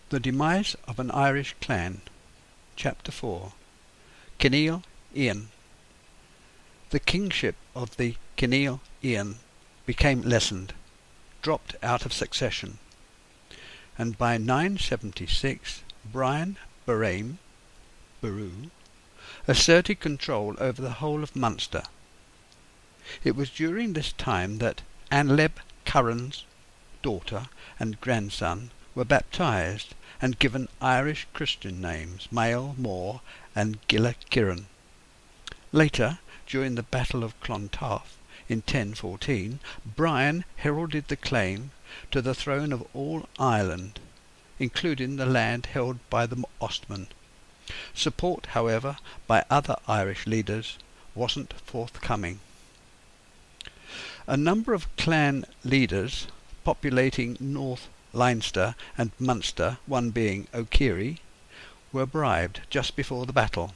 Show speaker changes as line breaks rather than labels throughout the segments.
The Demise of an Irish Clan. Chapter 4. Sechnaill Ian. The kingship of the Sechnaill Ian became lessened, dropped out of succession, and by 976 Brian Boru asserted control over the whole of Munster. It was during this time that Anleb Curran's daughter and grandson were baptized and given Irish Christian names, Mael, Mór, and Giolla Ciaran. Later, during the Battle of Clontarf in 1014, Brian heralded the claim to the throne of all Ireland, including the land held by the Ostmen. Support, however, by other Irish leaders wasn't forthcoming. A number of clan leaders populating North Leinster and Munster, one being O'Ciardha, were bribed just before the battle.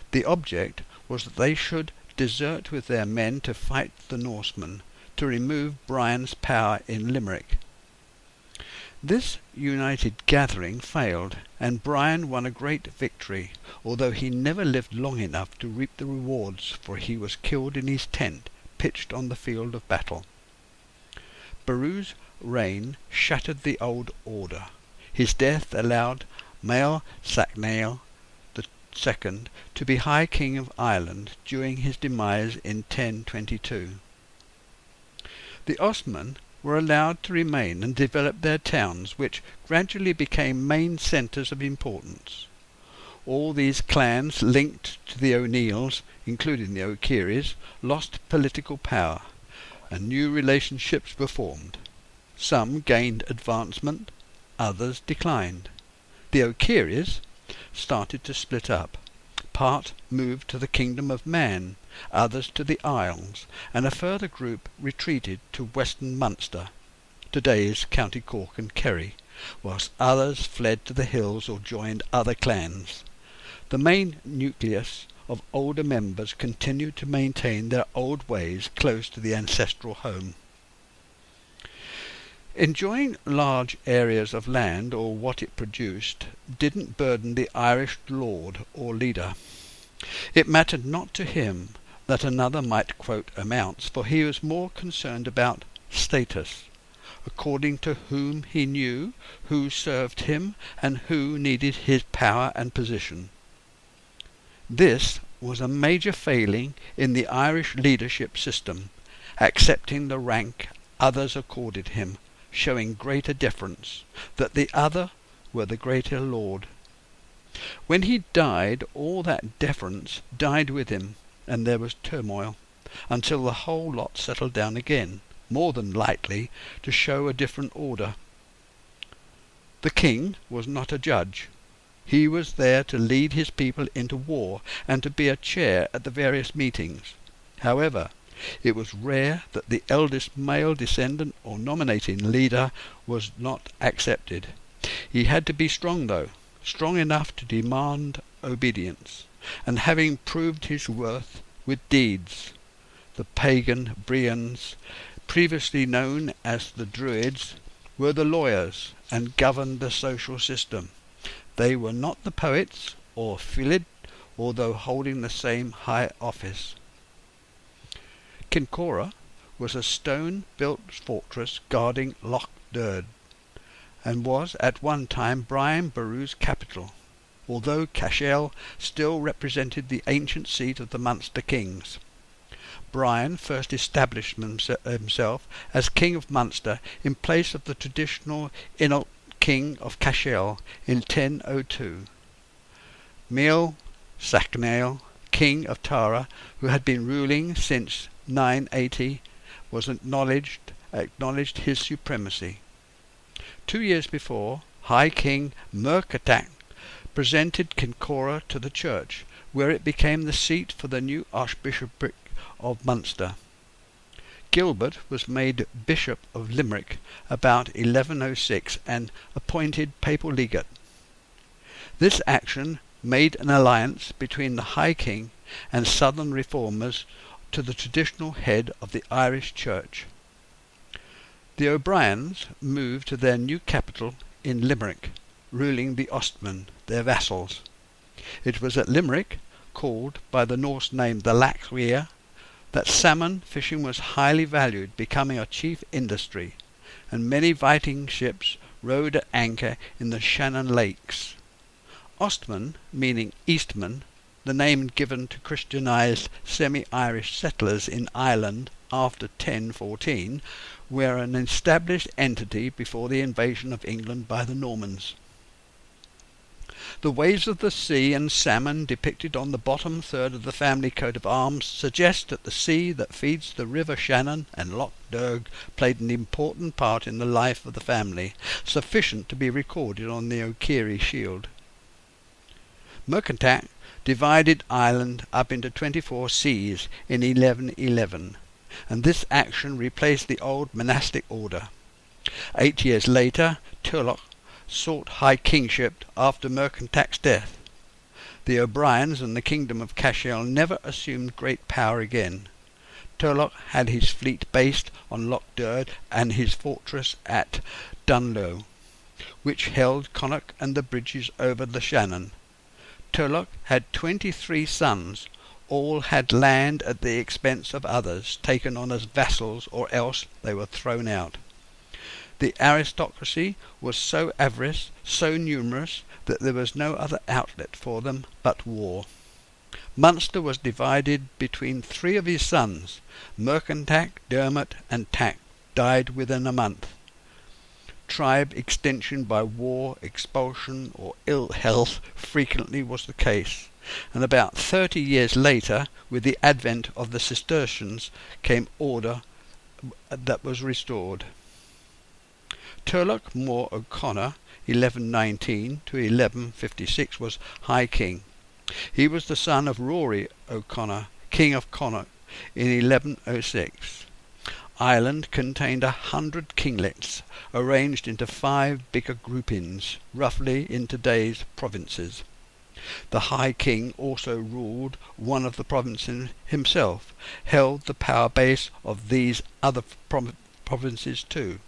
The object was that they should desert with their men to fight the Norsemen, to remove Brian's power in Limerick. This united gathering failed, and Brian won a great victory, although he never lived long enough to reap the rewards, for he was killed in his tent, pitched on the field of battle. Boru's reign shattered the old order. His death allowed Mael Sechnaill II to be High King of Ireland during his demise in 1022. The Ostmen were allowed to remain and develop their towns, which gradually became main centres of importance. All these clans linked to the O'Neills, including the O'Ciardhas, lost political power, and new relationships were formed. Some gained advancement, others declined. The O'Ciardhas started to split up. Part moved to the Kingdom of Man, others to the Isles, and a further group retreated to western Munster, today's County Cork and Kerry, whilst others fled to the hills or joined other clans. The main nucleus of older members continued to maintain their old ways close to the ancestral home. Enjoying large areas of land or what it produced didn't burden the Irish lord or leader. It mattered not to him that another might quote amounts, for he was more concerned about status, according to whom he knew, who served him, and who needed his power and position. This was a major failing in the Irish leadership system, accepting the rank others accorded him, showing greater deference, that the other were the greater lord. When he died, all that deference died with him, and there was turmoil, until the whole lot settled down again, more than lightly, to show a different order. The king was not a judge. He was there to lead his people into war, and to be a chair at the various meetings. However, it was rare that the eldest male descendant or nominating leader was not accepted. He had to be strong, though, strong enough to demand obedience, and having proved his worth with deeds. The pagan Brians, previously known as the Druids, were the lawyers and governed the social system. They were not the poets or Philid, although holding the same high office. Kincora was a stone-built fortress guarding Loch Durd, and was at one time Brian Boru's capital, although Cashel still represented the ancient seat of the Munster kings. Brian first established himself as King of Munster in place of the traditional Inalt King of Cashel in 1002. Mael Sechnaill, King of Tara, who had been ruling since 980, was acknowledged his supremacy. 2 years before, High King Murchertach presented Kincora to the church, where it became the seat for the new Archbishopric of Munster. Gilbert was made Bishop of Limerick about 1106 and appointed papal legate. This action made an alliance between the High King and southern reformers to the traditional head of the Irish Church. The O'Briens moved to their new capital in Limerick, ruling the Ostmen, their vassals. It was at Limerick, called by the Norse name the Lac that salmon fishing was highly valued, becoming a chief industry, and many Viking ships rode at anchor in the Shannon lakes. Ostmen, meaning Eastman, the name given to Christianized semi-Irish settlers in Ireland after 1014, were an established entity before the invasion of England by the Normans. The waves of the sea and salmon depicted on the bottom third of the family coat of arms suggest that the sea that feeds the River Shannon and Loch Derg played an important part in the life of the family, sufficient to be recorded on the O'Ciardha shield. Murchertach divided Ireland up into 24 sees in 1111, and this action replaced the old monastic order. 8 years later, Turlough sought high kingship after Murchertach's death. The O'Briens and the kingdom of Cashel never assumed great power again. Turlough had his fleet based on Loch Derg and his fortress at Dunloe, which held Connacht and the bridges over the Shannon. Turlough had 23 sons. All had land at the expense of others, taken on as vassals, or else they were thrown out. The aristocracy was so avarice, so numerous, that there was no other outlet for them but war. Munster was divided between 3 of his sons. Murchertach, Dermot and Tack died within a month. Tribe extension by war, expulsion or ill health frequently was the case, and about 30 years later, with the advent of the Cistercians, came order that was restored. Turlough More O'Connor, 1119 to 1156, was High King. He was the son of Rory O'Connor, King of Connacht, in 1106. Ireland contained 100 kinglets, arranged into 5 bigger groupings, roughly in today's provinces. The High King also ruled one of the provinces himself, held the power base of these other provinces too.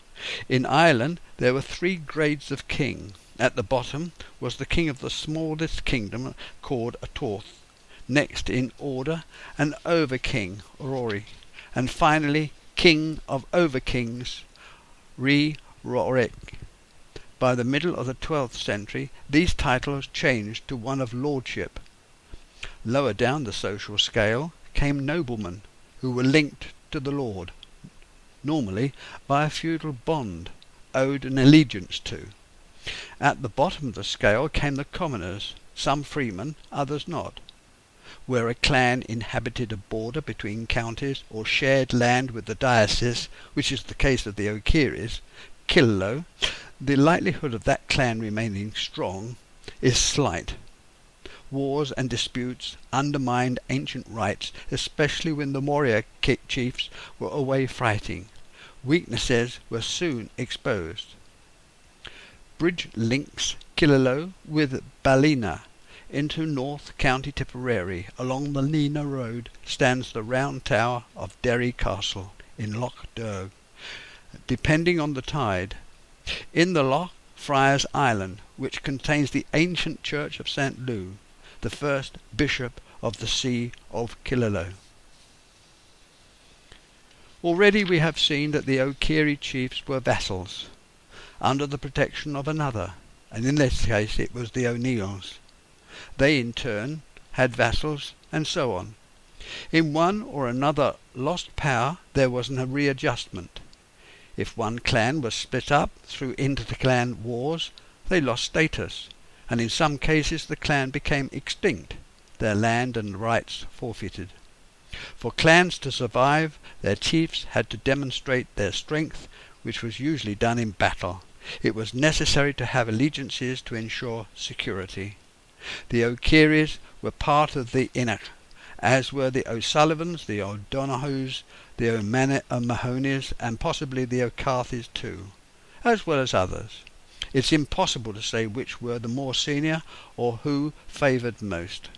In Ireland there were 3 grades of king. At the bottom was the king of the smallest kingdom, called a Torth. Next in order, an over-king, Rory, and finally king of over-kings, Roric. By the middle of the 12th century, these titles changed to one of lordship. Lower down the social scale came noblemen, who were linked to the lord, normally by a feudal bond, owed an allegiance to. At the bottom of the scale came the commoners, some freemen, others not. Where a clan inhabited a border between counties or shared land with the diocese, which is the case of the O'Ciardhas, Killaloe, the likelihood of that clan remaining strong is slight. Wars and disputes undermined ancient rights, especially when the warrior chiefs were away fighting. Weaknesses were soon exposed. Bridge links Killaloe with Ballina. Into North County Tipperary, along the Lena Road, stands the round tower of Derry Castle in Loch Derg, depending on the tide. In the loch, Friars Island, which contains the ancient church of St. Lou, the first bishop of the See of Killaloe. Already we have seen that the O'Ciardha chiefs were vassals, under the protection of another, and in this case it was the O'Neills. They in turn had vassals, and so on. In one or another lost power there was a readjustment. If one clan was split up through inter-clan wars, they lost status, and in some cases the clan became extinct, their land and rights forfeited. For clans to survive, their chiefs had to demonstrate their strength, which was usually done in battle. It was necessary to have allegiances to ensure security. The O'Ciardhas were part of the Inach, as were the O'Sullivans, the O'Donohues, the O'Mahoneys, and possibly the O'Carthys too, as well as others. It's impossible to say which were the more senior or who favoured most.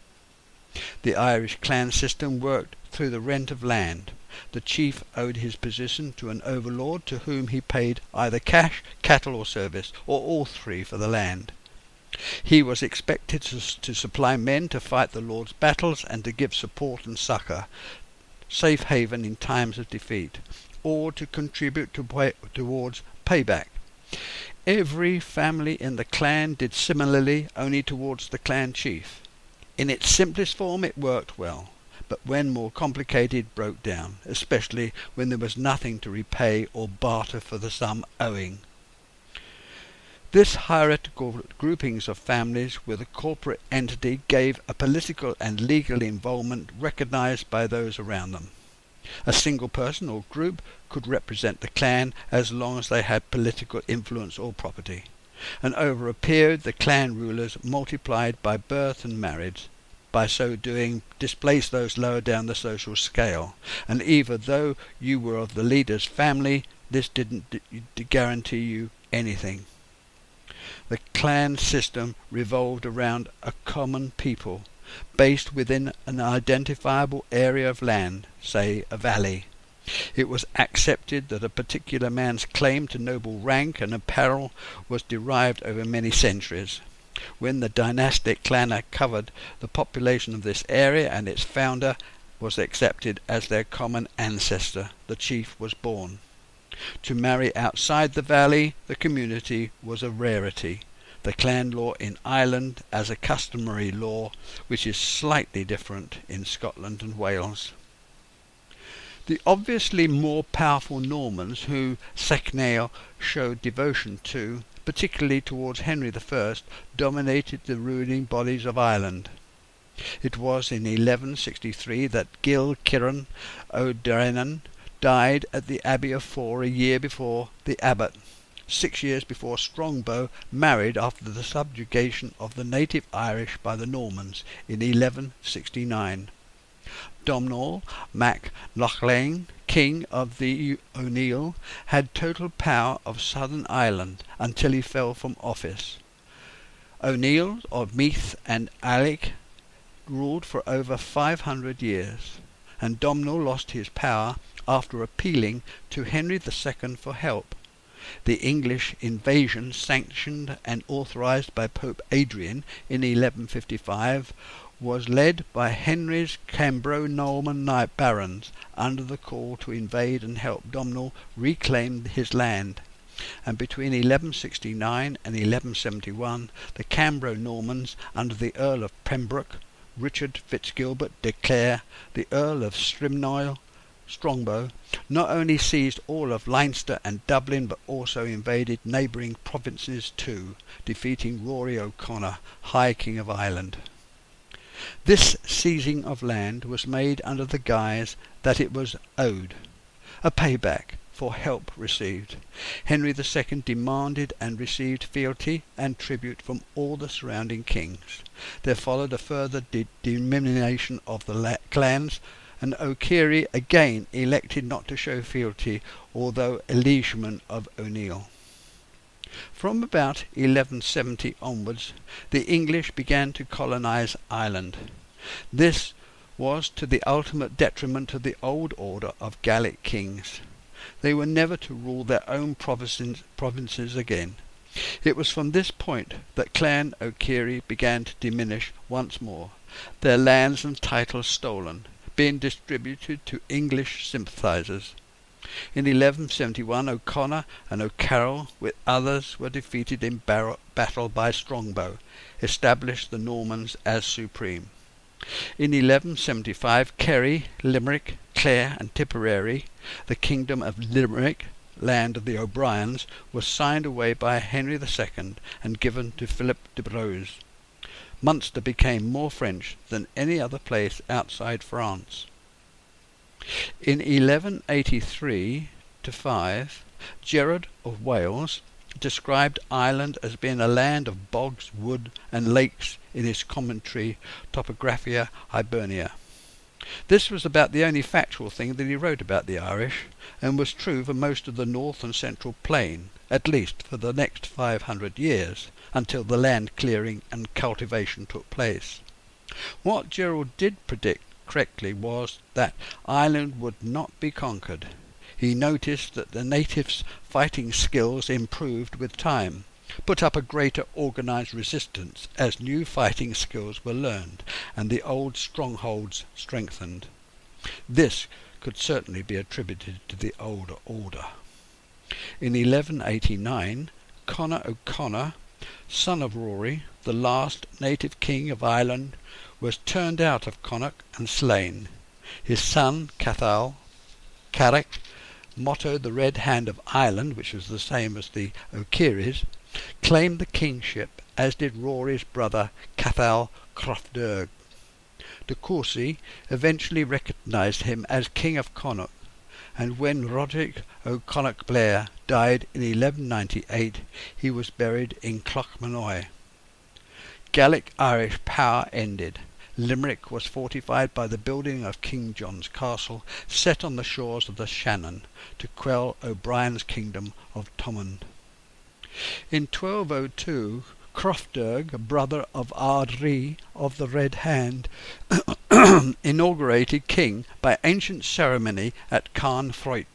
The Irish clan system worked through the rent of land. The chief owed his position to an overlord to whom he paid either cash, cattle or service, or all 3 for the land. He was expected to supply men to fight the Lord's battles and to give support and succour, safe haven in times of defeat, or to contribute towards payback. Every family in the clan did similarly, only towards the clan chief. In its simplest form it worked well, but when more complicated broke down, especially when there was nothing to repay or barter for the sum owing. This hierarchical groupings of families with a corporate entity gave a political and legal involvement recognized by those around them. A single person or group could represent the clan as long as they had political influence or property, and over a period the clan rulers multiplied by birth and marriage. By so doing displaced those lower down the social scale, and even though you were of the leader's family, this didn't guarantee you anything. The clan system revolved around a common people, based within an identifiable area of land, say a valley. It was accepted that a particular man's claim to noble rank and apparel was derived over many centuries. When the dynastic clan covered the population of this area and its founder was accepted as their common ancestor, the chief was born. To marry outside the valley, the community was a rarity. The clan law in Ireland as a customary law, which is slightly different in Scotland and Wales. The obviously more powerful Normans who Sechnaill showed devotion to, particularly towards Henry I, dominated the ruling bodies of Ireland. It was in 1163 that Giolla Ciaran O'Ciardha died at the Abbey of Fore a year before the abbot. 6 years before Strongbow married after the subjugation of the native Irish by the Normans in 1169. Domhnall Mac Lochlein, king of the O'Neill, had total power of southern Ireland until he fell from office. O'Neill of Meath and Alec ruled for over 500 years, and Domhnall lost his power after appealing to Henry II for help. The English invasion, sanctioned and authorized by Pope Adrian in 1155, was led by Henry's Cambro-Norman barons under the call to invade and help Domhnall reclaim his land. And between 1169 and 1171, the Cambro-Normans under the Earl of Pembroke, Richard Fitzgilbert de Clare, the Earl of Strongbow, not only seized all of Leinster and Dublin but also invaded neighbouring provinces too, defeating Rory O'Connor, High King of Ireland. This seizing of land was made under the guise that it was owed, a payback for help received. Henry II demanded and received fealty and tribute from all the surrounding kings. There followed a further diminution of the clans, and O'Ciardha again elected not to show fealty, although a liegeman of O'Neill. From about 1170 onwards, the English began to colonise Ireland. This was to the ultimate detriment of the old order of Gaelic kings. They were never to rule their own provinces again. It was from this point that Clan O'Ciardha began to diminish once more, their lands and titles stolen, being distributed to English sympathisers. In 1171 O'Connor and O'Carroll with others were defeated in battle by Strongbow, established the Normans as supreme. In 1175 Kerry, Limerick, Clare and Tipperary, the kingdom of Limerick, land of the O'Briens, was signed away by Henry II and given to Philip de Braose. Munster became more French than any other place outside France. In 1183-5, Gerard of Wales described Ireland as being a land of bogs, wood and lakes in his commentary Topographia Hibernia. This was about the only factual thing that he wrote about the Irish, and was true for most of the north and central plain, at least for the next 500 years, until the land clearing and cultivation took place. What Gerald did predict correctly was that Ireland would not be conquered. He noticed that the natives' fighting skills improved with time, put up a greater organised resistance as new fighting skills were learned and the old strongholds strengthened. This could certainly be attributed to the older order. In 1189, Conor O'Connor, son of Rory, the last native king of Ireland, was turned out of Connacht and slain. His son, Cathal Carrick, mottoed the Red Hand of Ireland, which was the same as the O'Keeries, claimed the kingship, as did Rory's brother Cathal Crofderg. De Courcy eventually recognised him as King of Connacht, and when Roderick O'Conor Blair died in 1198, he was buried in Clochmanoy. Gaelic Irish power ended. Limerick was fortified by the building of King John's Castle, set on the shores of the Shannon, to quell O'Brien's kingdom of Thomond. In 1202, Crofderg, brother of Ard Ri of the Red Hand, inaugurated king by ancient ceremony at Carn Froit.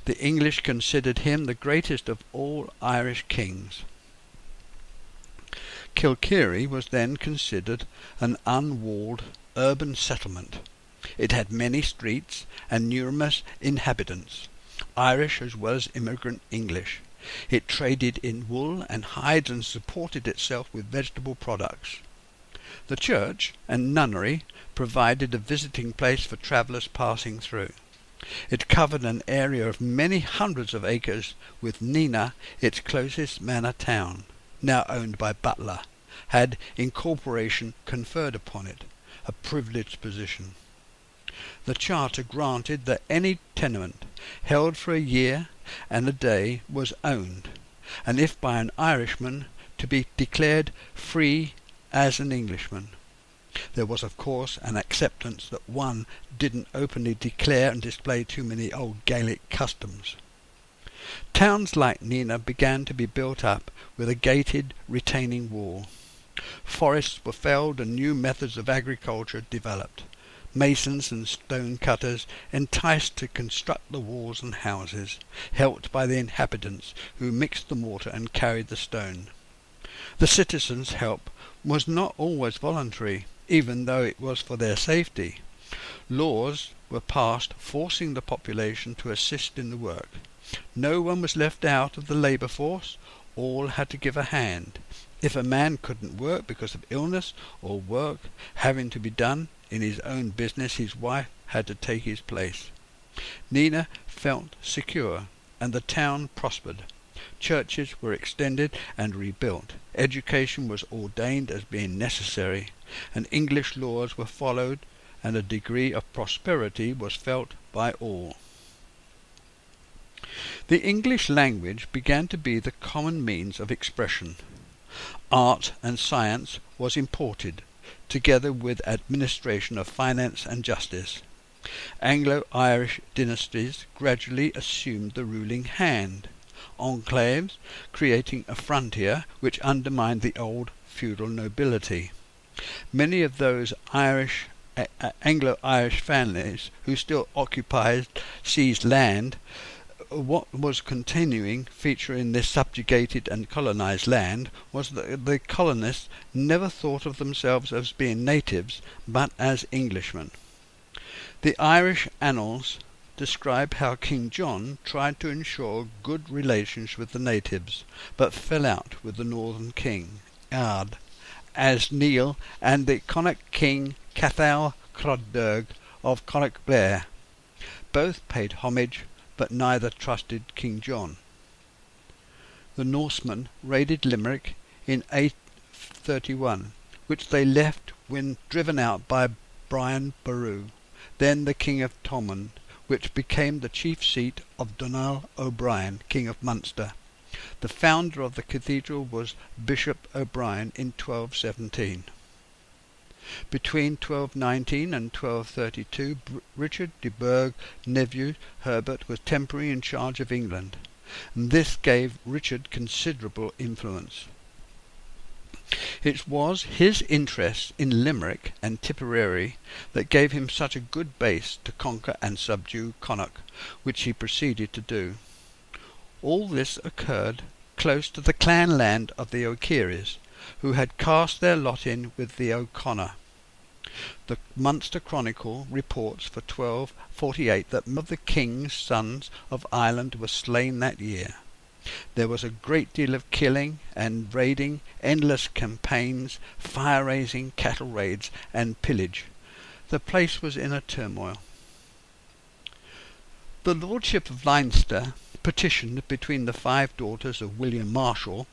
The English considered him the greatest of all Irish kings. Kilkerry was then considered an unwalled urban settlement. It had many streets and numerous inhabitants, Irish as well as immigrant English. It traded in wool and hides and supported itself with vegetable products. The church and nunnery provided a visiting place for travellers passing through. It covered an area of many hundreds of acres, with Nina, its closest manor town, now owned by Butler, had incorporation conferred upon it, a privileged position. The charter granted that any tenement held for a year and a day was owned, and if by an Irishman, to be declared free as an Englishman. There was, of course, an acceptance that one didn't openly declare and display too many old Gaelic customs. Towns like Nina began to be built up with a gated retaining wall. Forests were felled and new methods of agriculture developed. Masons and stone cutters enticed to construct the walls and houses, helped by the inhabitants who mixed the mortar and carried the stone. The citizens' help was not always voluntary, even though it was for their safety. Laws were passed forcing the population to assist in the work. No one was left out of the labour force. All had to give a hand. If a man couldn't work because of illness or work having to be done in his own business, his wife had to take his place. Nina felt secure, and the town prospered. Churches were extended and rebuilt. Education was ordained as being necessary, and English laws were followed, and a degree of prosperity was felt by all. The English language began to be the common means of expression. Art and science was imported, together with administration of finance and justice. Anglo-Irish dynasties gradually assumed the ruling hand. Enclaves, creating a frontier which undermined the old feudal nobility. Many of those Anglo-Irish families who still occupied seized land. What was continuing feature in this subjugated and colonized land was that the colonists never thought of themselves as being natives, but as Englishmen. The Irish annals describe how King John tried to ensure good relations with the natives, but fell out with the northern king, Ard, as Neil, and the Connacht king Cathal Crofderg of Connacht Blair. Both paid homage, but neither trusted King John. The Norsemen raided Limerick in 831, which they left when driven out by Brian Boru, then the King of Thomond, which became the chief seat of Donal O'Brien, King of Munster. The founder of the cathedral was Bishop O'Brien in 1217. Between 1219 and 1232, Richard de Burgh's nephew Herbert was temporarily in charge of England, and this gave Richard considerable influence. It was his interest in Limerick and Tipperary that gave him such a good base to conquer and subdue Connacht, which he proceeded to do. All this occurred close to the clan land of the O'Ciarys, who had cast their lot in with the O'Connor. The Munster Chronicle reports for 1248 that of the king's sons of Ireland were slain that year. There was a great deal of killing and raiding, endless campaigns, fire-raising, cattle raids, and pillage. The place was in a turmoil. The lordship of Leinster, petitioned between the 5 daughters of William Marshal,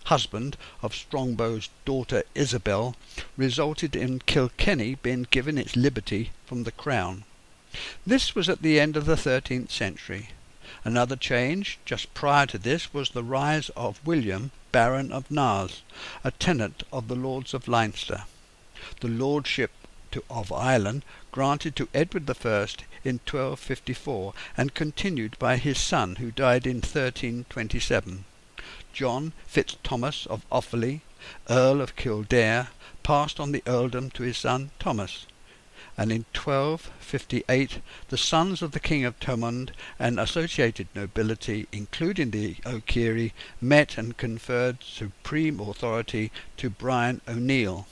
husband of Strongbow's daughter Isabel, resulted in Kilkenny being given its liberty from the crown. This was at the end of the 13th century. Another change, just prior to this, was the rise of William, Baron of Naas, a tenant of the Lords of Leinster. The lordship of Ireland granted to Edward I in 1254 and continued by his son, who died in 1327. John Fitzthomas of Offaly, Earl of Kildare, passed on the earldom to his son Thomas, and in 1258 the sons of the King of Thomond and associated nobility, including the O'Ciary, met and conferred supreme authority to Brian O'Neill.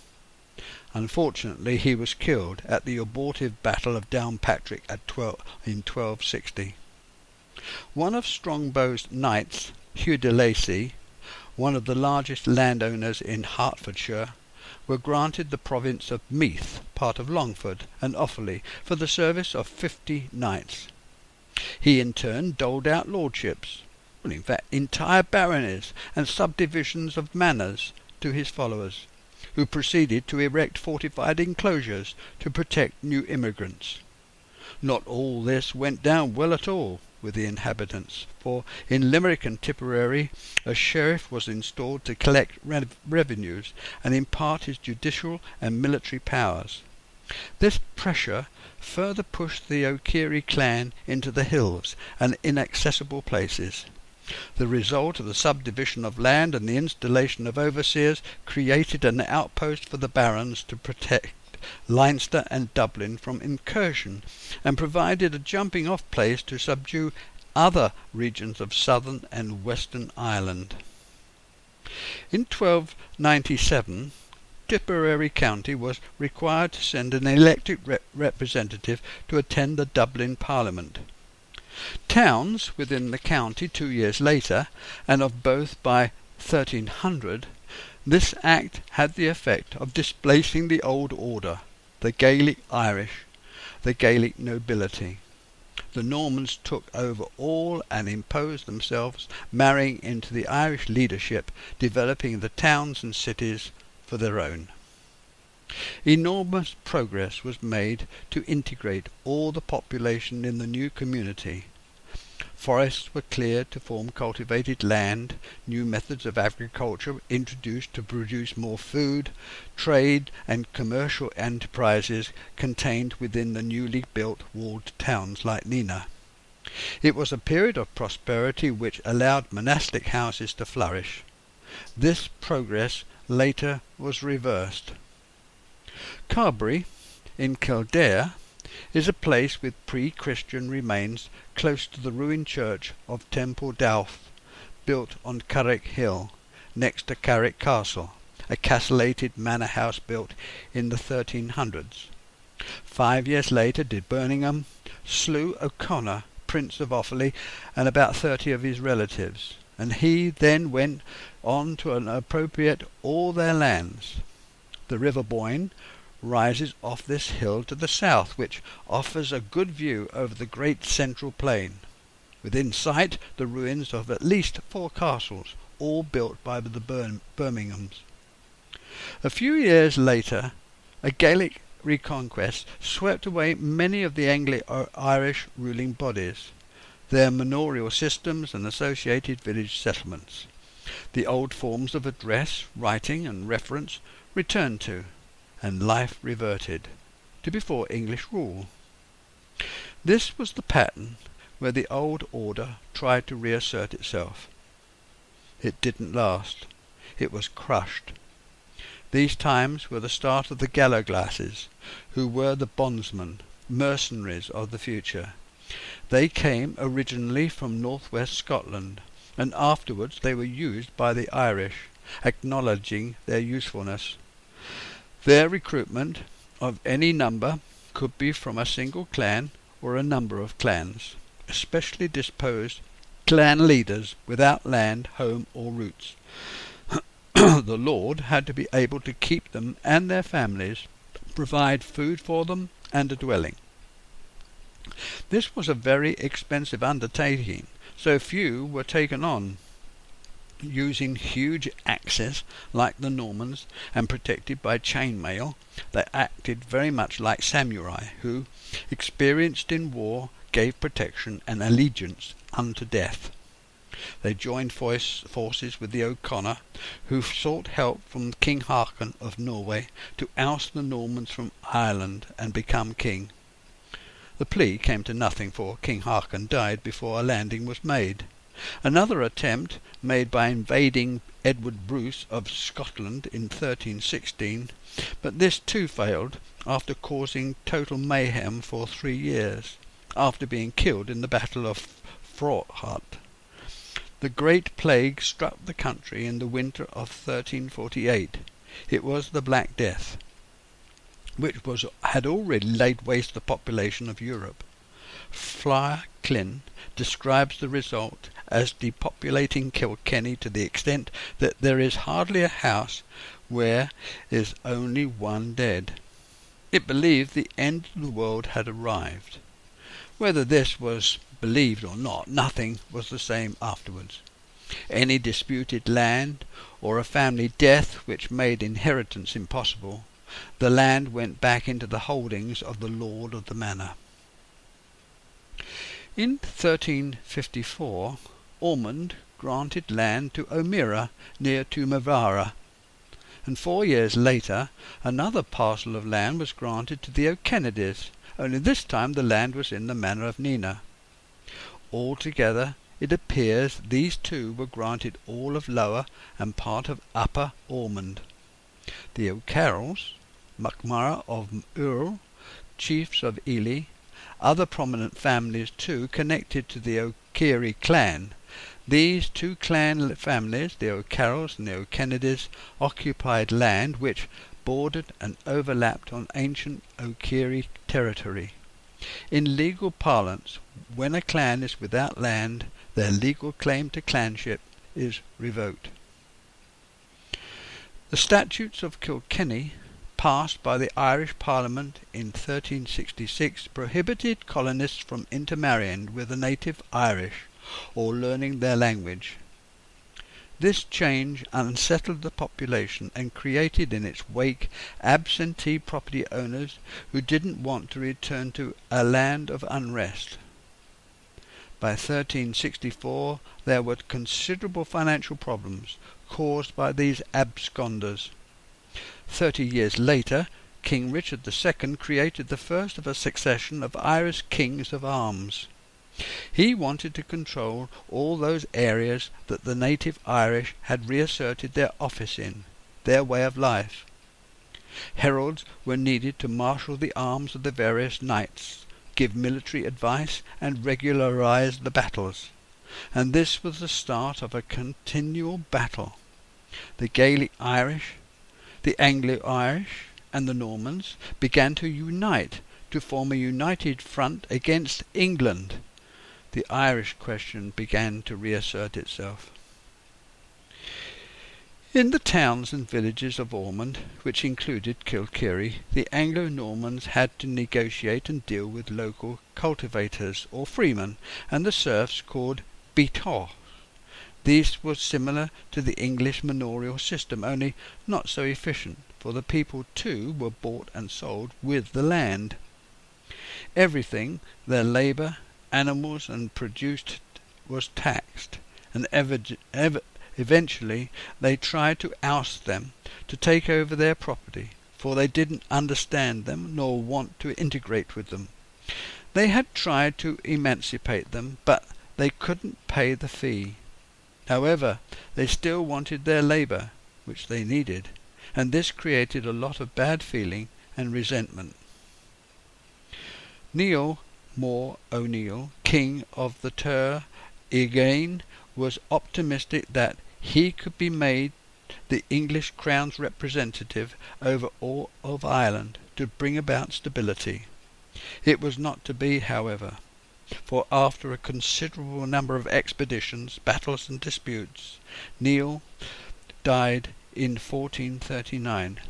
Unfortunately, he was killed at the abortive Battle of Downpatrick in 1260. One of Strongbow's knights, Hugh de Lacy, one of the largest landowners in Hertfordshire, were granted the province of Meath, part of Longford, and Offaly, for the service of 50 knights. He in turn doled out lordships, in fact entire baronies and subdivisions of manors, to his followers, who proceeded to erect fortified enclosures to protect new immigrants. Not all this went down well at all with the inhabitants, for in Limerick and Tipperary a sheriff was installed to collect revenues and impart his judicial and military powers. This pressure further pushed the O'Ciary clan into the hills and inaccessible places. The result of the subdivision of land and the installation of overseers created an outpost for the barons to protect Leinster and Dublin from incursion, and provided a jumping-off place to subdue other regions of southern and western Ireland. In 1297, Tipperary County was required to send an elected representative to attend the Dublin Parliament. Towns within the county 2 years later, and of both by 1300, this act had the effect of displacing the old order, the Gaelic Irish, the Gaelic nobility. The Normans took over all and imposed themselves, marrying into the Irish leadership, developing the towns and cities for their own. Enormous progress was made to integrate all the population in the new community. Forests were cleared to form cultivated land, new methods of agriculture introduced to produce more food, trade and commercial enterprises contained within the newly built walled towns like Nina. It was a period of prosperity which allowed monastic houses to flourish. This progress later was reversed. Carbery, in Kildare, is a place with pre-Christian remains close to the ruined church of Temple Dowth, built on Carrick Hill, next to Carrick Castle, a castellated manor house built in the 1300s. 5 years later de Birmingham slew O'Connor, Prince of Offaly, and about 30 of his relatives, and he then went on to appropriate all their lands. The River Boyne rises off this hill to the south, which offers a good view over the great central plain. Within sight the ruins of at least 4 castles, all built by the Birminghams. A few years later a Gaelic reconquest swept away many of the Anglo-Irish ruling bodies, their manorial systems and associated village settlements. The old forms of address, writing and reference returned to, and life reverted to before English rule. This was the pattern where the old order tried to reassert itself. It didn't last. It was crushed. These times were the start of the Gallowglasses, who were the bondsmen, mercenaries of the future. They came originally from northwest Scotland, and afterwards they were used by the Irish, acknowledging their usefulness. Their recruitment of any number could be from a single clan or a number of clans, especially disposed clan leaders without land, home or roots. The lord had to be able to keep them and their families, provide food for them and a dwelling. This was a very expensive undertaking, so few were taken on. Using huge axes like the Normans and protected by chainmail, they acted very much like samurai who, experienced in war, gave protection and allegiance unto death. They joined forces with the O'Connor, who sought help from King Haakon of Norway to oust the Normans from Ireland and become king. The plea came to nothing, for King Haakon died before a landing was made. Another attempt, made by invading Edward Bruce of Scotland in 1316, but this too failed after causing total mayhem for 3 years, after being killed in the Battle of Frohart. The Great Plague struck the country in the winter of 1348. It was the Black Death, which had already laid waste the population of Europe. Friar Clain describes the result as depopulating Kilkenny to the extent that there is hardly a house where is only one dead. It believed the end of the world had arrived. Whether this was believed or not, nothing was the same afterwards. Any disputed land or a family death which made inheritance impossible, the land went back into the holdings of the lord of the manor. In 1354, Ormond granted land to O'Meara near to Mavara, and 4 years later another parcel of land was granted to the O'Kennedys, only this time the land was in the manor of Nina. Altogether, it appears these two were granted all of Lower and part of Upper Ormond. The O'Carrolls, MacMurrough of Earl, chiefs of Ely, other prominent families too connected to the O'Keery clan. These two clan families, the O'Carrolls and the O'Kennedys, occupied land which bordered and overlapped on ancient O'Keery territory. In legal parlance, when a clan is without land, their legal claim to clanship is revoked. The Statutes of Kilkenny, passed by the Irish Parliament in 1366, prohibited colonists from intermarrying with the native Irish or learning their language. This change unsettled the population and created in its wake absentee property owners who didn't want to return to a land of unrest. By 1364 there were considerable financial problems caused by these absconders. 30 years later, King Richard II created the first of a succession of Irish kings of arms. He wanted to control all those areas that the native Irish had reasserted their office in, their way of life. Heralds were needed to marshal the arms of the various knights, give military advice and regularize the battles. And this was the start of a continual battle. The Gaelic Irish, the Anglo-Irish and the Normans began to unite to form a united front against England. The Irish question began to reassert itself. In the towns and villages of Ormond, which included Kilkerry, the Anglo-Normans had to negotiate and deal with local cultivators or freemen and the serfs called beators. This was similar to the English manorial system, only not so efficient, for the people too were bought and sold with the land. Everything, their labour, animals and produced, was taxed, and eventually they tried to oust them, to take over their property, for they didn't understand them nor want to integrate with them. They had tried to emancipate them, but they couldn't pay the fee. However, they still wanted their labour, which they needed, and this created a lot of bad feeling and resentment. Niall Mór O'Neill, king of the Tir Igain, was optimistic that he could be made the English Crown's representative over all of Ireland to bring about stability. It was not to be, however, for after a considerable number of expeditions, battles and disputes, Niall died in 1439.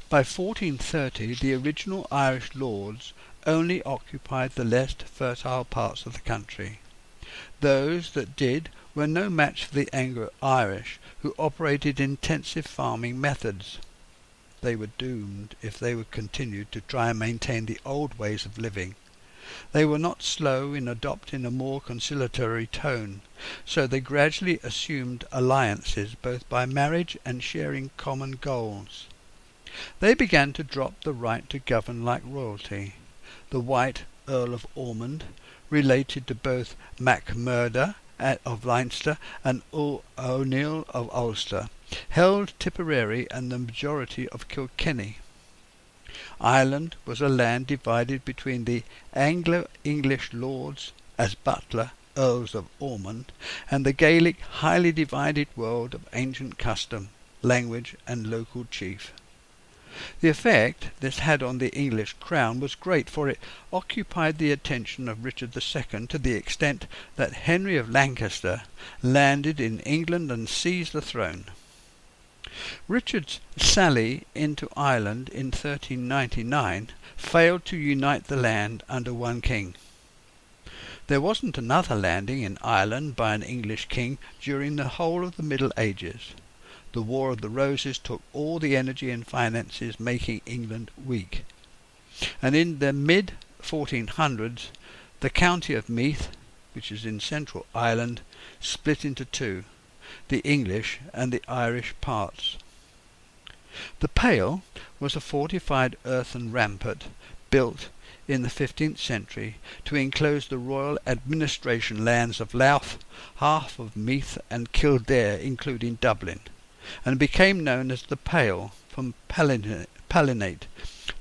By 1430 the original Irish lords only occupied the less fertile parts of the country. Those that did were no match for the Anglo-Irish, who operated intensive farming methods. They were doomed if they would continue to try and maintain the old ways of living. They were not slow in adopting a more conciliatory tone, so they gradually assumed alliances both by marriage and sharing common goals. They began to drop the right to govern like royalty. The White Earl of Ormond, related to both MacMurdo of Leinster and O'Neill of Ulster, held Tipperary and the majority of Kilkenny. Ireland was a land divided between the Anglo-English lords as Butler, Earls of Ormond, and the Gaelic highly divided world of ancient custom, language and local chief. The effect this had on the English crown was great, for it occupied the attention of Richard II to the extent that Henry of Lancaster landed in England and seized the throne. Richard's sally into Ireland in 1399 failed to unite the land under one king. There wasn't another landing in Ireland by an English king during the whole of the Middle Ages. The War of the Roses took all the energy and finances, making England weak. And in the mid-1400s, the county of Meath, which is in central Ireland, split into two, the English and the Irish parts. The Pale was a fortified earthen rampart built in the 15th century to enclose the royal administration lands of Louth, half of Meath and Kildare, including Dublin, and became known as the Pale from Palinate,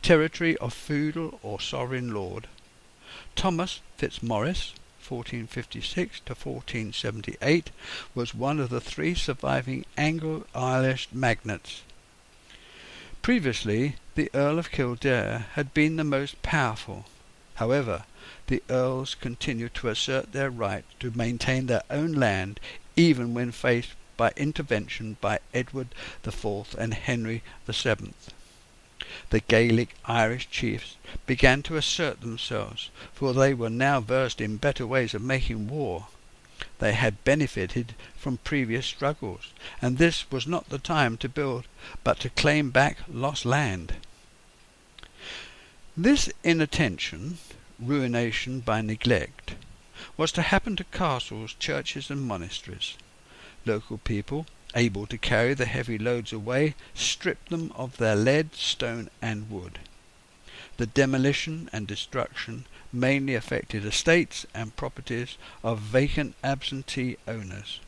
territory of feudal or sovereign lord. Thomas Fitzmaurice, 1456 to 1478, was one of the three surviving Anglo-Irish magnates. Previously, the Earl of Kildare had been the most powerful. However, the earls continued to assert their right to maintain their own land even when faced by intervention by Edward IV and Henry VII. The Gaelic Irish chiefs began to assert themselves, for they were now versed in better ways of making war. They had benefited from previous struggles, and this was not the time to build, but to claim back lost land. This inattention, ruination by neglect, was to happen to castles, churches and monasteries. Local people, able to carry the heavy loads away, stripped them of their lead, stone and wood. The demolition and destruction mainly affected estates and properties of vacant absentee owners.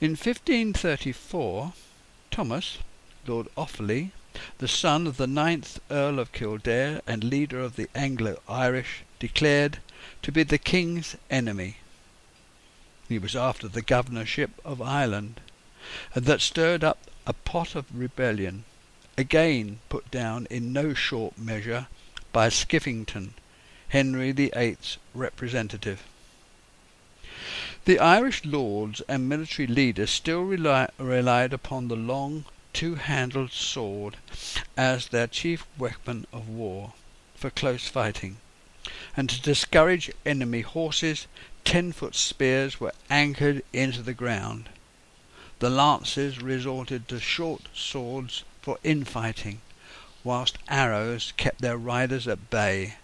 In 1534, Thomas, Lord Offaly, the son of the 9th Earl of Kildare and leader of the Anglo-Irish, declared to be the king's enemy. He was after the governorship of Ireland, and that stirred up a pot of rebellion, again put down in no short measure by Skiffington, Henry VIII's representative. The Irish lords and military leaders still relied upon the long, two-handled sword as their chief weapon of war for close fighting, and to discourage enemy horses, 10-foot spears were anchored into the ground. The lances resorted to short swords for infighting, whilst arrows kept their riders at bay.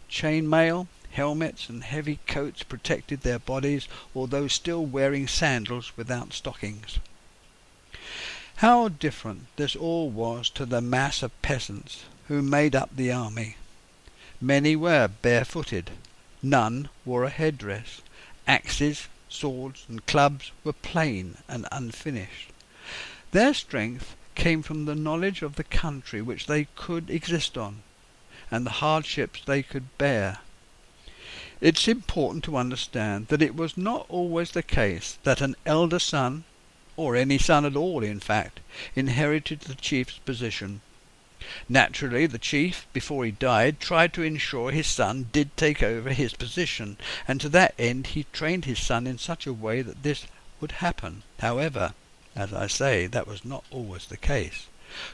Chain mail, helmets and heavy coats protected their bodies, although still wearing sandals without stockings. How different this all was to the mass of peasants who made up the army. Many were barefooted. None wore a headdress. Axes, swords and clubs were plain and unfinished. Their strength came from the knowledge of the country which they could exist on, and the hardships they could bear. It's important to understand that it was not always the case that an elder son, or any son at all in fact, inherited the chief's position. Naturally, the chief, before he died, tried to ensure his son did take over his position, and to that end he trained his son in such a way that this would happen. However, as I say, that was not always the case.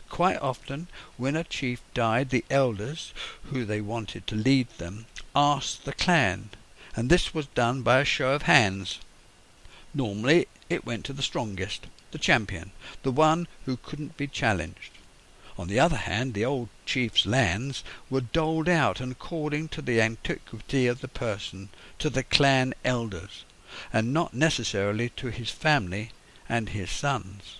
Quite often, when a chief died, the elders, who they wanted to lead them, asked the clan, and this was done by a show of hands. Normally it went to the strongest, the champion, the one who couldn't be challenged. On the other hand, the old chief's lands were doled out according to the antiquity of the person to the clan elders, and not necessarily to his family and his sons.